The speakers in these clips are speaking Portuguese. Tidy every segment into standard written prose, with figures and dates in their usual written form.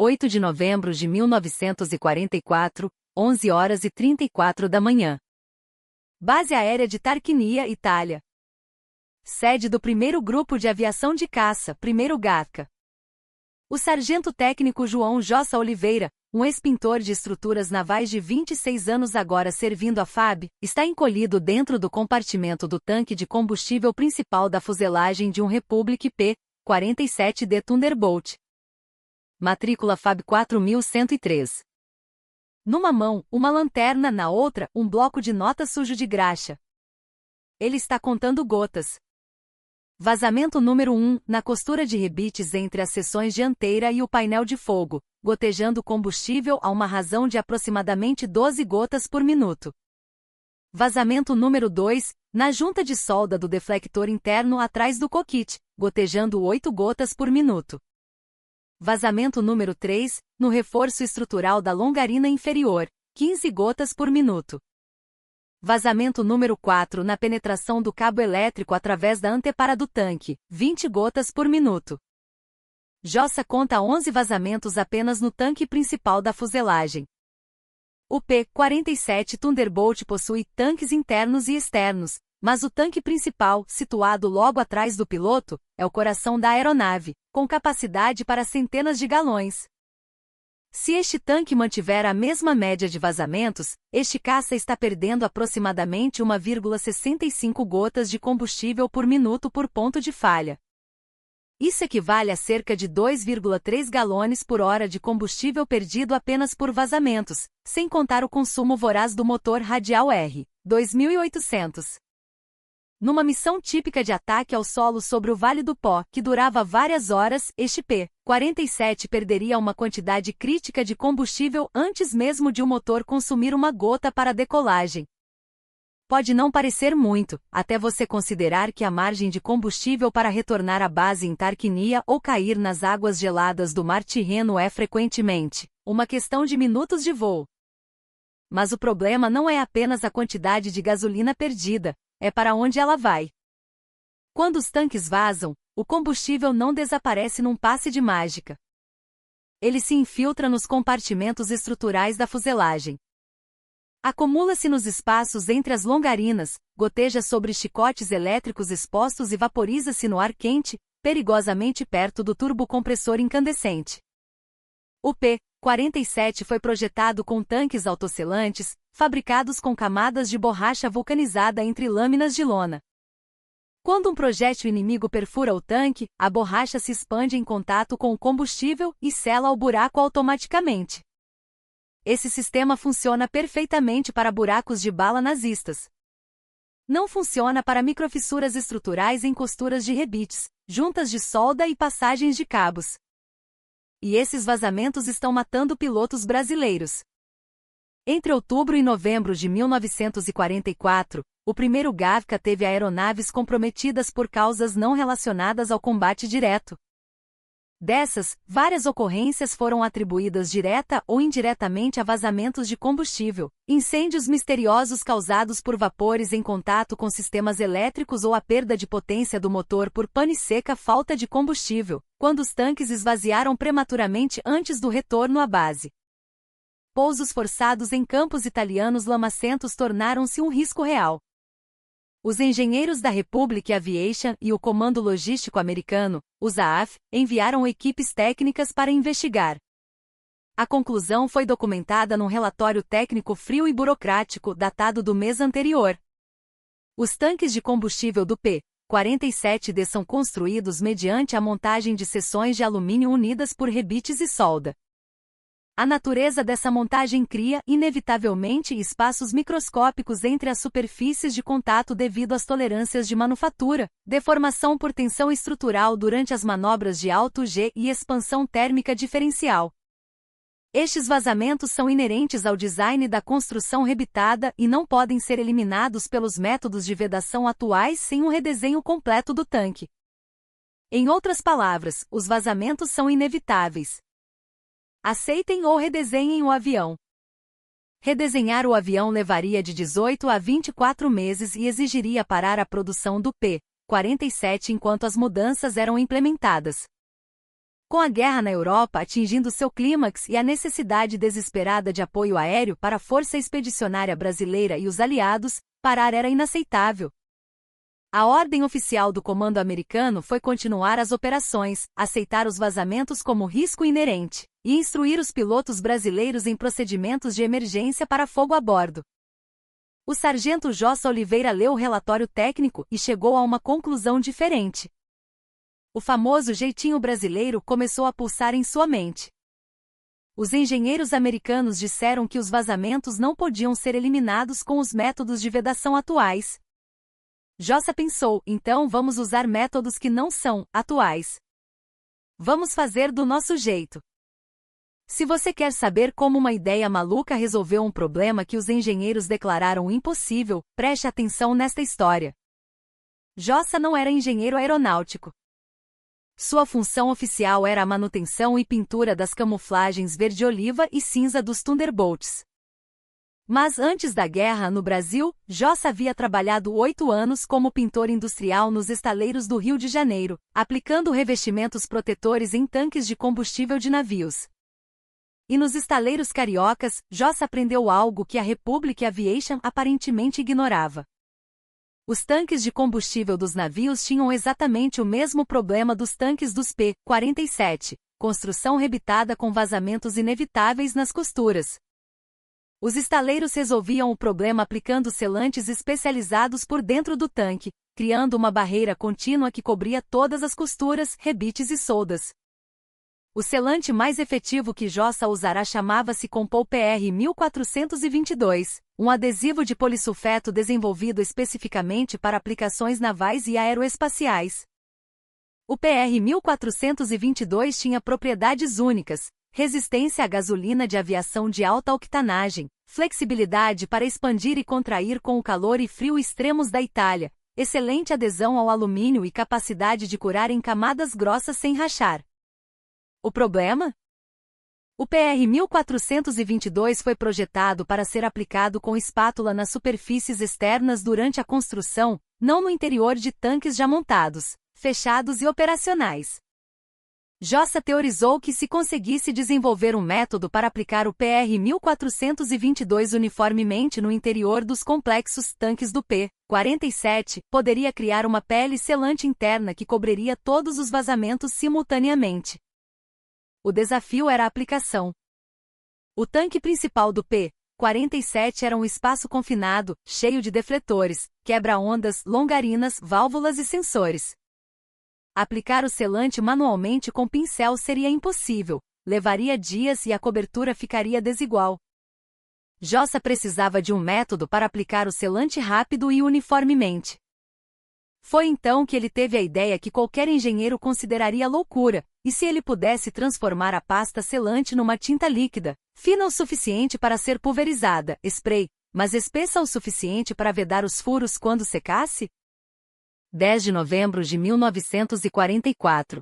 8 de novembro de 1944, 11 horas e 34 da manhã. Base aérea de Tarquinia, Itália. Sede do primeiro grupo de aviação de caça, primeiro GATCA. O sargento técnico João Jossa Oliveira, um ex-pintor de estruturas navais de 26 anos agora servindo a FAB, está encolhido dentro do compartimento do tanque de combustível principal da fuselagem de um Republic P-47D Thunderbolt. Matrícula FAB 4103. Numa mão, uma lanterna, na outra, um bloco de notas sujo de graxa. Ele está contando gotas. Vazamento número 1, na costura de rebites entre as seções dianteira e o painel de fogo, gotejando combustível a uma razão de aproximadamente 12 gotas por minuto. Vazamento número 2, na junta de solda do deflector interno atrás do cockpit, gotejando 8 gotas por minuto. Vazamento número 3, no reforço estrutural da longarina inferior, 15 gotas por minuto. Vazamento número 4 na penetração do cabo elétrico através da antepara do tanque, 20 gotas por minuto. Jossa conta 11 vazamentos apenas no tanque principal da fuselagem. O P-47 Thunderbolt possui tanques internos e externos, mas o tanque principal, situado logo atrás do piloto, é o coração da aeronave, com capacidade para centenas de galões. Se este tanque mantiver a mesma média de vazamentos, este caça está perdendo aproximadamente 1,65 gotas de combustível por minuto por ponto de falha. Isso equivale a cerca de 2,3 galões por hora de combustível perdido apenas por vazamentos, sem contar o consumo voraz do motor radial R. 2800. Numa missão típica de ataque ao solo sobre o Vale do Pó, que durava várias horas, este P-47 perderia uma quantidade crítica de combustível antes mesmo de o motor consumir uma gota para a decolagem. Pode não parecer muito, até você considerar que a margem de combustível para retornar à base em Tarquinia ou cair nas águas geladas do Mar Tirreno é frequentemente uma questão de minutos de voo. Mas o problema não é apenas a quantidade de gasolina perdida, é para onde ela vai. Quando os tanques vazam, o combustível não desaparece num passe de mágica. Ele se infiltra nos compartimentos estruturais da fuselagem. Acumula-se nos espaços entre as longarinas, goteja sobre chicotes elétricos expostos e vaporiza-se no ar quente, perigosamente perto do turbocompressor incandescente. O P-47 foi projetado com tanques autosselantes, fabricados com camadas de borracha vulcanizada entre lâminas de lona. Quando um projétil inimigo perfura o tanque, a borracha se expande em contato com o combustível e sela o buraco automaticamente. Esse sistema funciona perfeitamente para buracos de bala nazistas. Não funciona para microfissuras estruturais em costuras de rebites, juntas de solda e passagens de cabos. E esses vazamentos estão matando pilotos brasileiros. Entre outubro e novembro de 1944, o primeiro GATCA teve aeronaves comprometidas por causas não relacionadas ao combate direto. Dessas, várias ocorrências foram atribuídas direta ou indiretamente a vazamentos de combustível, incêndios misteriosos causados por vapores em contato com sistemas elétricos ou a perda de potência do motor por pane seca, falta de combustível, quando os tanques esvaziaram prematuramente antes do retorno à base. Pousos forçados em campos italianos lamacentos tornaram-se um risco real. Os engenheiros da Republic Aviation e o Comando Logístico Americano, o ZAAF, enviaram equipes técnicas para investigar. A conclusão foi documentada num relatório técnico frio e burocrático datado do mês anterior. Os tanques de combustível do P-47D são construídos mediante a montagem de seções de alumínio unidas por rebites e solda. A natureza dessa montagem cria, inevitavelmente, espaços microscópicos entre as superfícies de contato devido às tolerâncias de manufatura, deformação por tensão estrutural durante as manobras de alto G e expansão térmica diferencial. Estes vazamentos são inerentes ao design da construção rebitada e não podem ser eliminados pelos métodos de vedação atuais sem um redesenho completo do tanque. Em outras palavras, os vazamentos são inevitáveis. Aceitem ou redesenhem o avião. Redesenhar o avião levaria de 18 a 24 meses e exigiria parar a produção do P-47 enquanto as mudanças eram implementadas. Com a guerra na Europa atingindo seu clímax e a necessidade desesperada de apoio aéreo para a Força Expedicionária Brasileira e os aliados, parar era inaceitável. A ordem oficial do comando americano foi continuar as operações, aceitar os vazamentos como risco inerente, e instruir os pilotos brasileiros em procedimentos de emergência para fogo a bordo. O sargento Jossa Oliveira leu o relatório técnico e chegou a uma conclusão diferente. O famoso jeitinho brasileiro começou a pulsar em sua mente. Os engenheiros americanos disseram que os vazamentos não podiam ser eliminados com os métodos de vedação atuais. Jossa pensou, então vamos usar métodos que não são atuais. Vamos fazer do nosso jeito. Se você quer saber como uma ideia maluca resolveu um problema que os engenheiros declararam impossível, preste atenção nesta história. Jossa não era engenheiro aeronáutico. Sua função oficial era a manutenção e pintura das camuflagens verde-oliva e cinza dos Thunderbolts. Mas antes da guerra no Brasil, Jossa havia trabalhado 8 anos como pintor industrial nos estaleiros do Rio de Janeiro, aplicando revestimentos protetores em tanques de combustível de navios. E nos estaleiros cariocas, Jossa aprendeu algo que a Republic Aviation aparentemente ignorava. Os tanques de combustível dos navios tinham exatamente o mesmo problema dos tanques dos P-47, construção rebitada com vazamentos inevitáveis nas costuras. Os estaleiros resolviam o problema aplicando selantes especializados por dentro do tanque, criando uma barreira contínua que cobria todas as costuras, rebites e soldas. O selante mais efetivo que Jossa usará chamava-se Compol PR 1422, um adesivo de polissulfeto desenvolvido especificamente para aplicações navais e aeroespaciais. O PR 1422 tinha propriedades únicas: resistência à gasolina de aviação de alta octanagem, flexibilidade para expandir e contrair com o calor e frio extremos da Itália, excelente adesão ao alumínio e capacidade de curar em camadas grossas sem rachar. O problema? O PR 1422 foi projetado para ser aplicado com espátula nas superfícies externas durante a construção, não no interior de tanques já montados, fechados e operacionais. Jossa teorizou que se conseguisse desenvolver um método para aplicar o PR 1422 uniformemente no interior dos complexos tanques do P-47, poderia criar uma pele selante interna que cobriria todos os vazamentos simultaneamente. O desafio era a aplicação. O tanque principal do P-47 era um espaço confinado, cheio de defletores, quebra-ondas, longarinas, válvulas e sensores. Aplicar o selante manualmente com pincel seria impossível, levaria dias e a cobertura ficaria desigual. Jossa precisava de um método para aplicar o selante rápido e uniformemente. Foi então que ele teve a ideia que qualquer engenheiro consideraria loucura, e se ele pudesse transformar a pasta selante numa tinta líquida, fina o suficiente para ser pulverizada, spray, mas espessa o suficiente para vedar os furos quando secasse? 10 de novembro de 1944.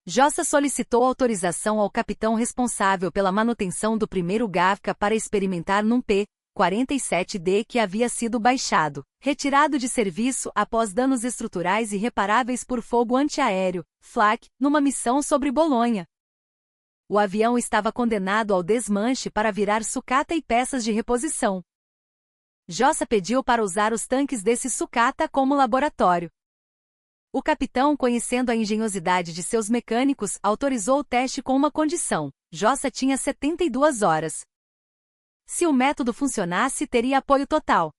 Jossa solicitou autorização ao capitão responsável pela manutenção do primeiro Gavca para experimentar num P-47D que havia sido baixado, retirado de serviço após danos estruturais irreparáveis por fogo antiaéreo, FLAC, numa missão sobre Bolonha. O avião estava condenado ao desmanche para virar sucata e peças de reposição. Jossa pediu para usar os tanques desse sucata como laboratório. O capitão, conhecendo a engenhosidade de seus mecânicos, autorizou o teste com uma condição: Jossa tinha 72 horas. Se o método funcionasse, teria apoio total.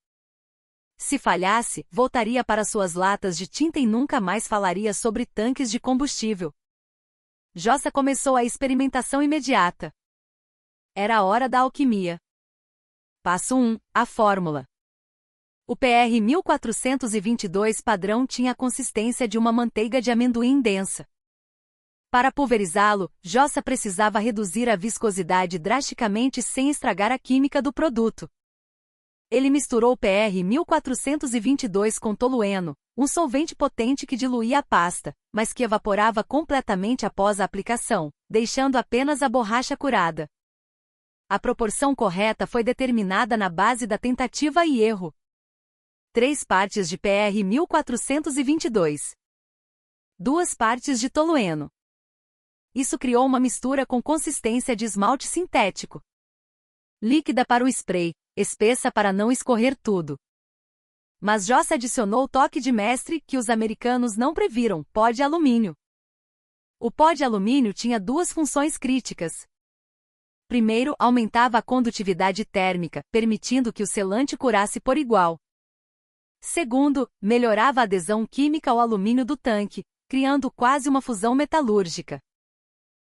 Se falhasse, voltaria para suas latas de tinta e nunca mais falaria sobre tanques de combustível. Jossa começou a experimentação imediata. Era a hora da alquimia. Passo 1. A fórmula. O PR 1422 padrão tinha a consistência de uma manteiga de amendoim densa. Para pulverizá-lo, Jossa precisava reduzir a viscosidade drasticamente sem estragar a química do produto. Ele misturou o PR 1422 com tolueno, um solvente potente que diluía a pasta, mas que evaporava completamente após a aplicação, deixando apenas a borracha curada. A proporção correta foi determinada na base da tentativa e erro. 3 partes de PR 1422. 2 partes de tolueno. isso criou uma mistura com consistência de esmalte sintético. Líquida para o spray, espessa para não escorrer tudo. Mas Jossa adicionou o toque de mestre que os americanos não previram: pó de alumínio. O pó de alumínio tinha duas funções críticas. Primeiro, aumentava a condutividade térmica, permitindo que o selante curasse por igual. Segundo, melhorava a adesão química ao alumínio do tanque, criando quase uma fusão metalúrgica.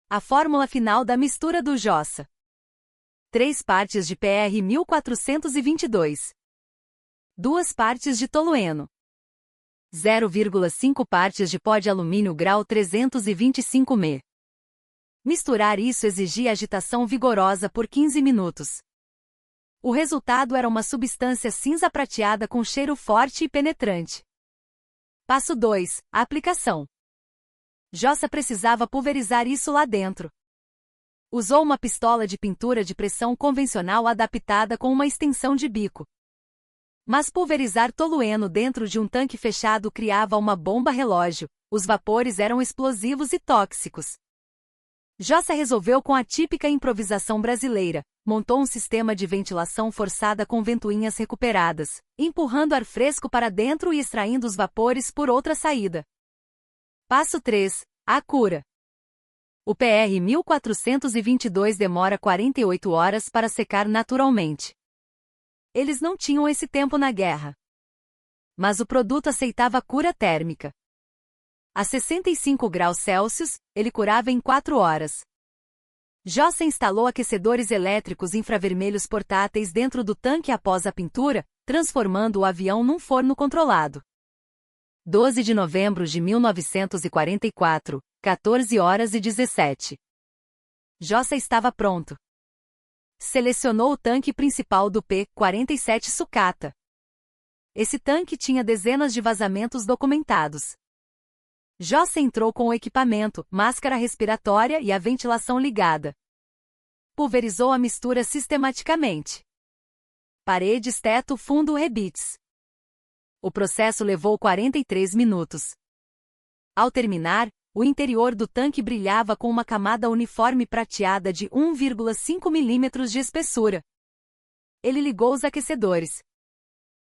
A fórmula final da mistura do Jossa: 3 partes de PR 1422. 2 partes de tolueno. 0,5 partes de pó de alumínio grau 325 m. Misturar isso exigia agitação vigorosa por 15 minutos. O resultado era uma substância cinza prateada com cheiro forte e penetrante. Passo 2. A aplicação. Jossa precisava pulverizar isso lá dentro. Usou uma pistola de pintura de pressão convencional adaptada com uma extensão de bico. Mas pulverizar tolueno dentro de um tanque fechado criava uma bomba relógio, os vapores eram explosivos e tóxicos. Jossa resolveu com a típica improvisação brasileira, montou um sistema de ventilação forçada com ventoinhas recuperadas, empurrando ar fresco para dentro e extraindo os vapores por outra saída. Passo 3. A cura. O PR 1422 demora 48 horas para secar naturalmente. Eles não tinham esse tempo na guerra. Mas o produto aceitava cura térmica. A 65 graus Celsius, ele curava em 4 horas. Jossa instalou aquecedores elétricos infravermelhos portáteis dentro do tanque após a pintura, transformando o avião num forno controlado. 12 de novembro de 1944, 14 horas e 17. Jossa estava pronto. Selecionou o tanque principal do P-47 Sukhata. Esse tanque tinha dezenas de vazamentos documentados. Jossa entrou com o equipamento, máscara respiratória e a ventilação ligada. Pulverizou a mistura sistematicamente. Paredes, teto, fundo, rebites. O processo levou 43 minutos. Ao terminar, o interior do tanque brilhava com uma camada uniforme prateada de 1,5 mm de espessura. Ele ligou os aquecedores.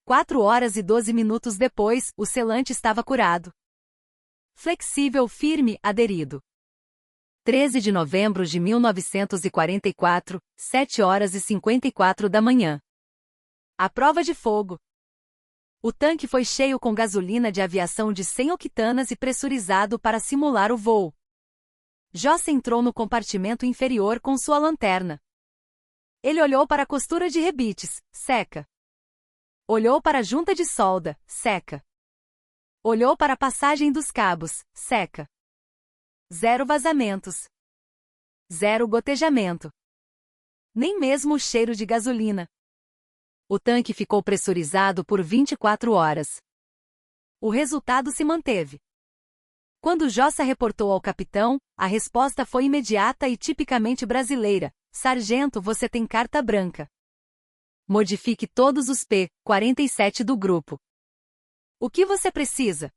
4 horas e 12 minutos depois, o selante estava curado. Flexível, firme, aderido. 13 de novembro de 1944, 7 horas e 54 da manhã. A prova de fogo. O tanque foi cheio com gasolina de aviação de 100 octanas e pressurizado para simular o voo. Jossa entrou no compartimento inferior com sua lanterna. Ele olhou para a costura de rebites, seca. Olhou para a junta de solda, seca. Olhou para a passagem dos cabos, seca. 0 vazamentos. 0 gotejamento. Nem mesmo o cheiro de gasolina. O tanque ficou pressurizado por 24 horas. O resultado se manteve. Quando Jossa reportou ao capitão, a resposta foi imediata e tipicamente brasileira: Sargento, você tem carta branca. Modifique todos os P-47 do grupo. O que você precisa?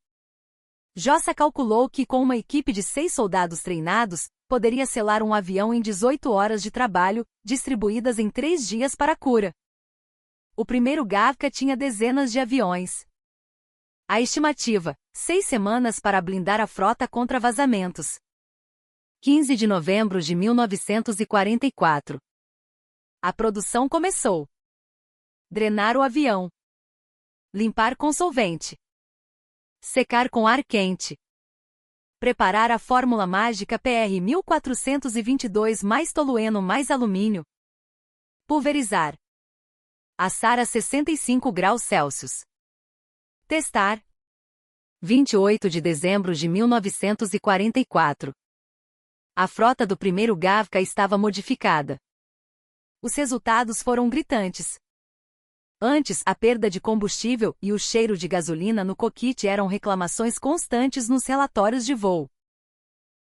Jossa calculou que com uma equipe de 6 soldados treinados, poderia selar um avião em 18 horas de trabalho, distribuídas em 3 dias para a cura. O primeiro Gavka tinha dezenas de aviões. A estimativa: 6 semanas para blindar a frota contra vazamentos. 15 de novembro de 1944. A produção começou. Drenar o avião. Limpar com solvente. Secar com ar quente. Preparar a fórmula mágica PR 1422 mais tolueno mais alumínio. Pulverizar. Assar a 65 graus Celsius. Testar. 28 de dezembro de 1944. A frota do primeiro Gavka estava modificada. Os resultados foram gritantes. Antes, a perda de combustível e o cheiro de gasolina no cockpit eram reclamações constantes nos relatórios de voo.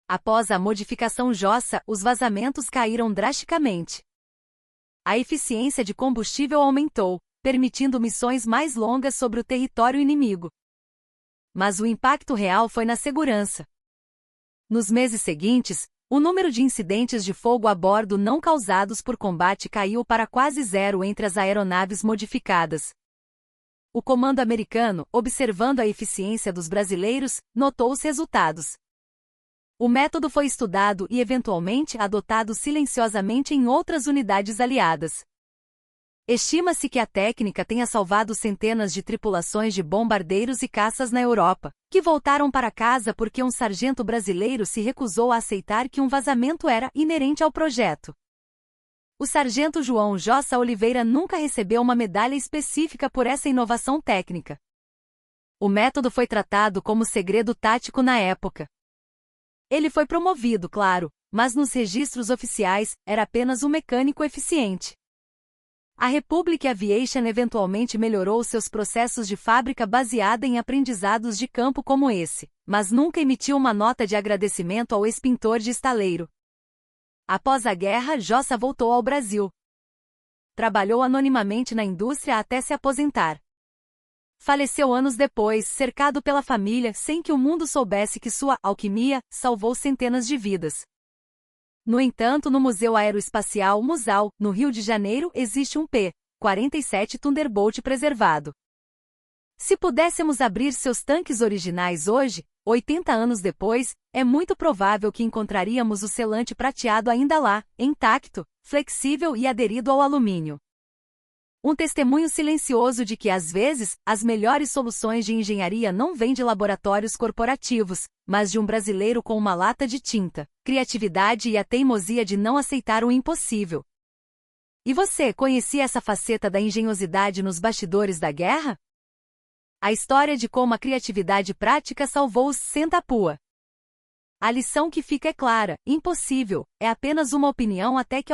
Após a modificação Jossa, os vazamentos caíram drasticamente. A eficiência de combustível aumentou, permitindo missões mais longas sobre o território inimigo. Mas o impacto real foi na segurança. Nos meses seguintes, O número de incidentes de fogo a bordo não causados por combate caiu para quase zero entre as aeronaves modificadas. O comando americano, observando a eficiência dos brasileiros, notou os resultados. O método foi estudado e eventualmente adotado silenciosamente em outras unidades aliadas. Estima-se que a técnica tenha salvado centenas de tripulações de bombardeiros e caças na Europa, que voltaram para casa porque um sargento brasileiro se recusou a aceitar que um vazamento era inerente ao projeto. O sargento João Jossa Oliveira nunca recebeu uma medalha específica por essa inovação técnica. O método foi tratado como segredo tático na época. Ele foi promovido, claro, mas nos registros oficiais, era apenas um mecânico eficiente. A Republic Aviation eventualmente melhorou seus processos de fábrica baseada em aprendizados de campo como esse, mas nunca emitiu uma nota de agradecimento ao ex-pintor de estaleiro. Após a guerra, Jossa voltou ao Brasil. Trabalhou anonimamente na indústria até se aposentar. Faleceu anos depois, cercado pela família, sem que o mundo soubesse que sua alquimia salvou centenas de vidas. No entanto, no Museu Aeroespacial Musal, no Rio de Janeiro, existe um P-47 Thunderbolt preservado. Se pudéssemos abrir seus tanques originais hoje, 80 anos depois, é muito provável que encontraríamos o selante prateado ainda lá, intacto, flexível e aderido ao alumínio. Um testemunho silencioso de que, às vezes, as melhores soluções de engenharia não vêm de laboratórios corporativos, mas de um brasileiro com uma lata de tinta, criatividade e a teimosia de não aceitar o impossível. E você conhecia essa faceta da engenhosidade nos bastidores da guerra? A história de como a criatividade prática salvou os Sentapua. A lição que fica é clara: impossível, é apenas uma opinião até que